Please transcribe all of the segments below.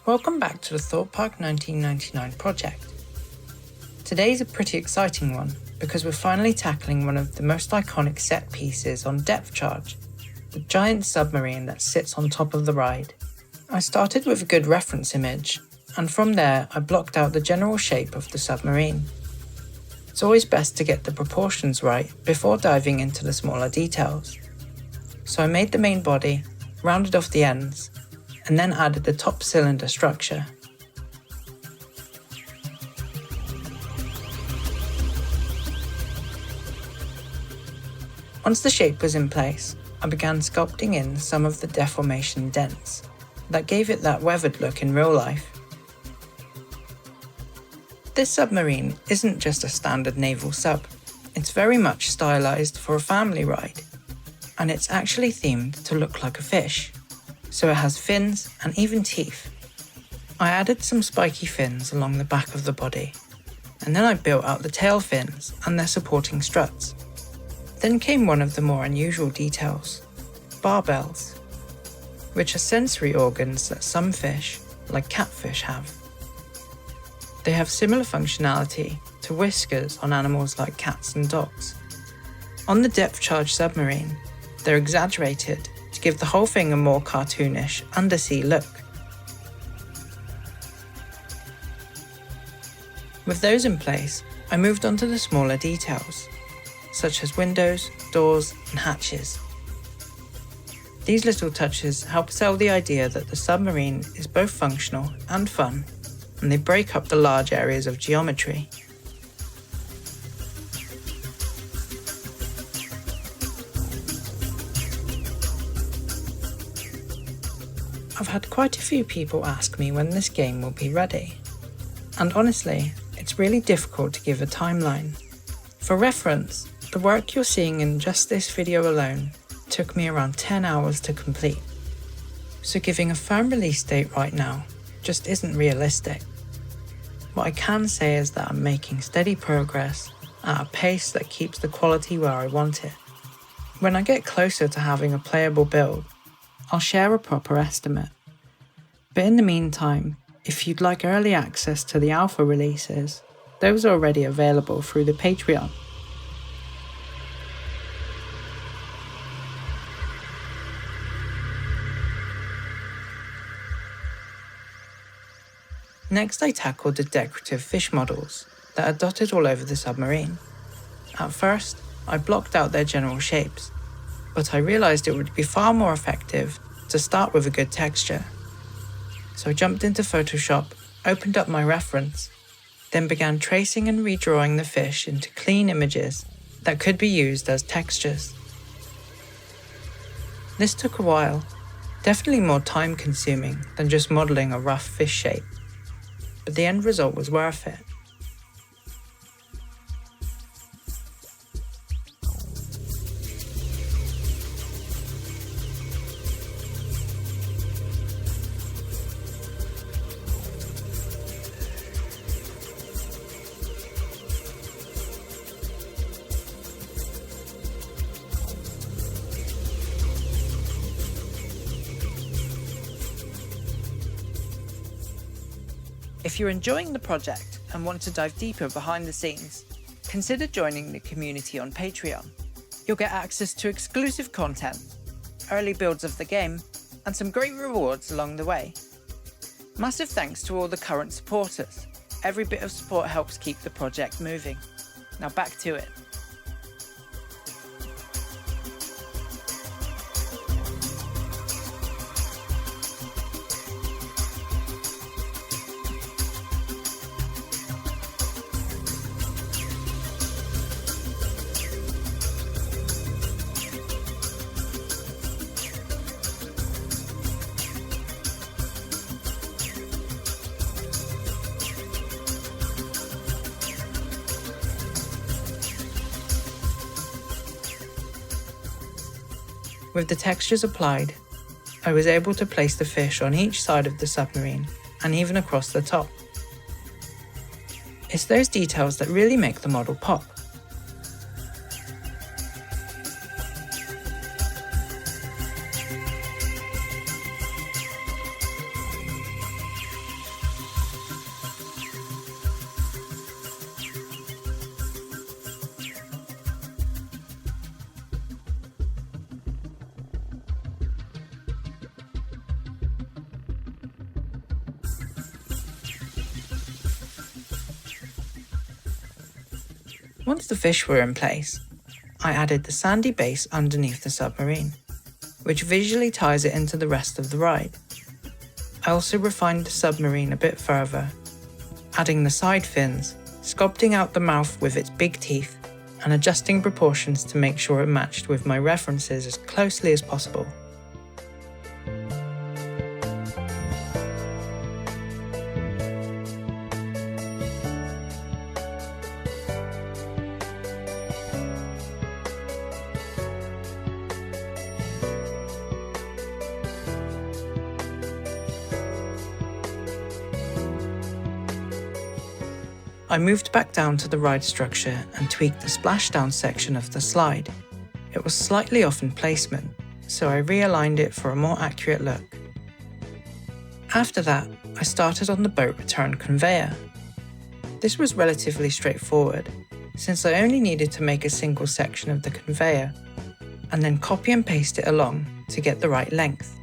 Welcome back to the Thorpe 1999 project. Today's a pretty exciting one because we're finally tackling one of the most iconic set pieces on Depth Charge, the giant submarine that sits on top of the ride. I started with a good reference image, and from there I blocked out the general shape of the submarine. It's always best to get the proportions right before diving into the smaller details. So I made the main body, rounded off the ends, and then added the top cylinder structure. Once the shape was in place, I began sculpting in some of the deformation dents that gave it that weathered look in real life. This submarine isn't just a standard naval sub, it's very much stylized for a family ride, and it's actually themed to look like a fish. So it has fins and even teeth. I added some spiky fins along the back of the body, and then I built out the tail fins and their supporting struts. Then came one of the more unusual details, barbels, which are sensory organs that some fish, like catfish, have. They have similar functionality to whiskers on animals like cats and dogs. On the Depth Charge submarine, they're exaggerated to give the whole thing a more cartoonish, undersea look. With those in place, I moved on to the smaller details, such as windows, doors, and hatches. These little touches help sell the idea that the submarine is both functional and fun, and they break up the large areas of geometry. I've had quite a few people ask me when this game will be ready, and honestly, it's really difficult to give a timeline. For reference, the work you're seeing in just this video alone took me around 10 hours to complete, so giving a firm release date right now just isn't realistic. What I can say is that I'm making steady progress at a pace that keeps the quality where I want it. When I get closer to having a playable build, I'll share a proper estimate. But in the meantime, if you'd like early access to the alpha releases, those are already available through the Patreon. Next, I tackled the decorative fish models that are dotted all over the submarine. At first, I blocked out their general shapes, but I realised it would be far more effective to start with a good texture. So I jumped into Photoshop, opened up my reference, then began tracing and redrawing the fish into clean images that could be used as textures. This took a while, definitely more time consuming than just modelling a rough fish shape, but the end result was worth it. If you're enjoying the project and want to dive deeper behind the scenes, consider joining the community on Patreon. You'll get access to exclusive content, early builds of the game, and some great rewards along the way. Massive thanks to all the current supporters. Every bit of support helps keep the project moving. Now back to it. With the textures applied, I was able to place the fish on each side of the submarine and even across the top. It's those details that really make the model pop. Once the fish were in place, I added the sandy base underneath the submarine, which visually ties it into the rest of the ride. I also refined the submarine a bit further, adding the side fins, sculpting out the mouth with its big teeth, and adjusting proportions to make sure it matched with my references as closely as possible. I moved back down to the ride structure and tweaked the splashdown section of the slide. It was slightly off in placement, so I realigned it for a more accurate look. After that, I started on the boat return conveyor. This was relatively straightforward, since I only needed to make a single section of the conveyor, and then copy and paste it along to get the right length.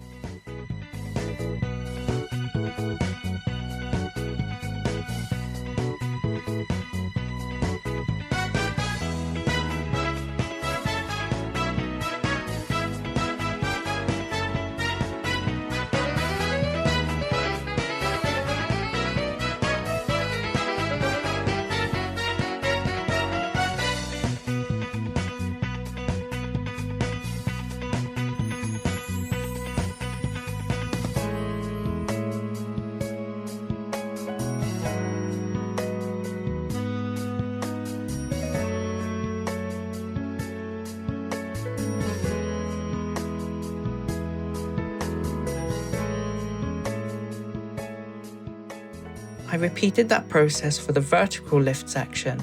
I repeated that process for the vertical lift section,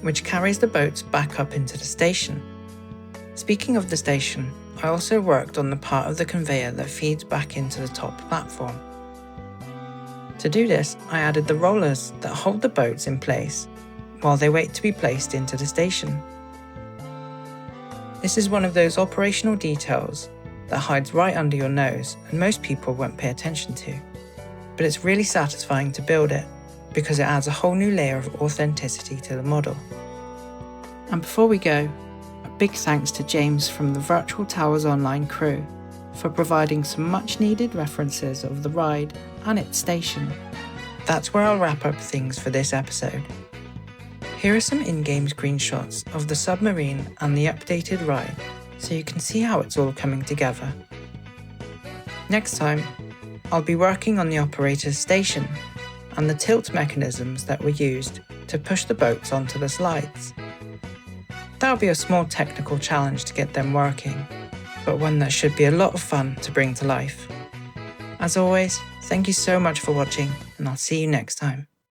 which carries the boats back up into the station. Speaking of the station, I also worked on the part of the conveyor that feeds back into the top platform. To do this, I added the rollers that hold the boats in place while they wait to be placed into the station. This is one of those operational details that hides right under your nose and most people won't pay attention to. But it's really satisfying to build it because it adds a whole new layer of authenticity to the model. And before we go, a big thanks to James from the Virtual Towers Online crew for providing some much needed references of the ride and its station. That's where I'll wrap up things for this episode. Here are some in-game screenshots of the submarine and the updated ride so you can see how it's all coming together. Next time, I'll be working on the operator's station and the tilt mechanisms that were used to push the boats onto the slides. That'll be a small technical challenge to get them working, but one that should be a lot of fun to bring to life. As always, thank you so much for watching, and I'll see you next time.